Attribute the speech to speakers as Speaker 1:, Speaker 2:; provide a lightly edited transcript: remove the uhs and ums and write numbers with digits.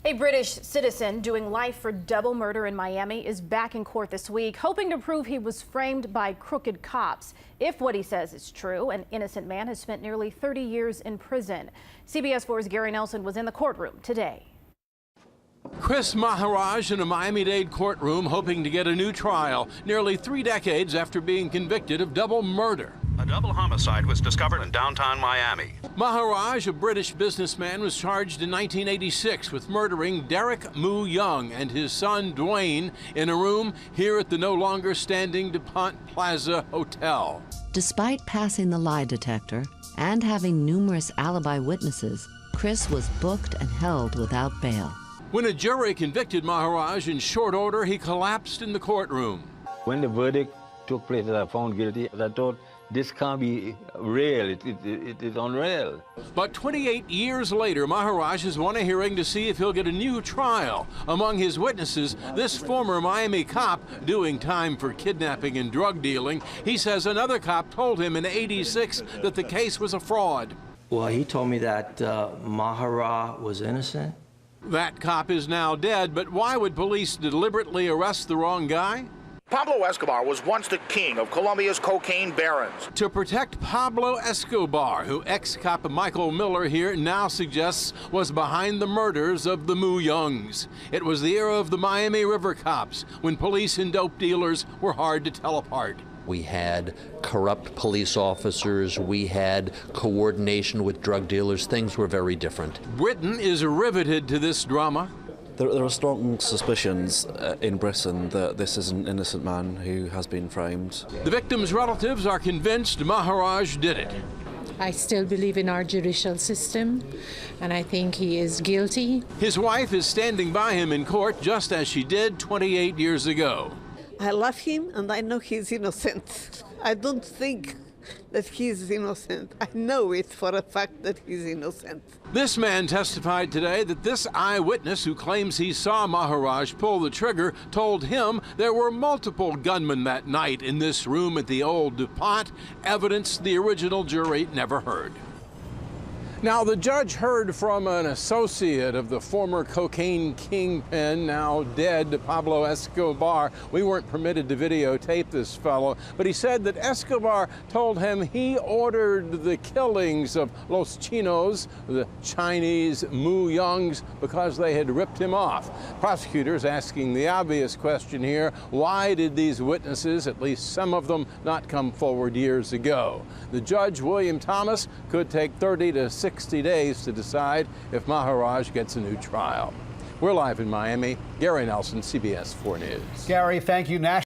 Speaker 1: A British citizen doing life for double murder in Miami is back in court this week, hoping to prove he was framed by crooked cops. If what he says is true, an innocent man has spent nearly 30 years in prison. CBS 4's Gary Nelson was in the courtroom today.
Speaker 2: Chris Maharaj in a Miami-Dade courtroom hoping to get a new trial nearly 3 decades after being convicted of double murder.
Speaker 3: A double homicide was discovered in downtown Miami.
Speaker 2: Maharaj, a British businessman, was charged in 1986 with murdering Derek Moo Young and his son Dwayne in a room here at the no longer standing DuPont Plaza Hotel.
Speaker 4: Despite passing the lie detector and having numerous alibi witnesses, Chris was booked and held without bail.
Speaker 2: When a jury convicted Maharaj in short order, he collapsed in the courtroom.
Speaker 5: When the verdict took place and I found guilty, I thought, this can't be real. It is unreal.
Speaker 2: But 28 years later, Maharaj has won a hearing to see if he'll get a new trial. Among his witnesses, this former Miami cop doing time for kidnapping and drug dealing. He says another cop told him in '86 that the case was a fraud.
Speaker 6: Well, he told me that Maharaj was innocent.
Speaker 2: That cop is now dead, but why would police deliberately arrest the wrong guy?
Speaker 7: Pablo Escobar was once the king of Colombia's cocaine barons.
Speaker 2: To protect Pablo Escobar, who ex-cop Michael Miller here now suggests was behind the murders of the Moo Youngs. It was the era of the Miami River cops, when police and dope dealers were hard to tell apart.
Speaker 8: We had corrupt police officers, we had coordination with drug dealers. Things were very different.
Speaker 2: Britain is riveted to this drama.
Speaker 9: There are strong suspicions in Britain that this is an innocent man who has been framed.
Speaker 2: The victim's relatives are convinced Maharaj did it.
Speaker 10: I still believe in our judicial system, and I think he is guilty.
Speaker 2: His wife is standing by him in court just as she did 28 years ago.
Speaker 11: I love him, and I know he's innocent. I don't think that he's innocent. I know it for a fact that he's innocent.
Speaker 2: This man testified today that this eyewitness who claims he saw Maharaj pull the trigger told him there were multiple gunmen that night in this room at the old DuPont, evidence the original jury never heard. Now, the judge heard from an associate of the former cocaine kingpin, now dead, Pablo Escobar. We weren't permitted to videotape this fellow, but he said that Escobar told him he ordered the killings of Los Chinos, the Chinese Moo Youngs, because they had ripped him off. Prosecutors asking the obvious question here, why did these witnesses, at least some of them, not come forward years ago? The judge, William Thomas, could take 30 to 60 days to decide if Maharaj gets a new trial. We're live in Miami. Gary Nelson, CBS 4 News.
Speaker 12: Gary, thank you.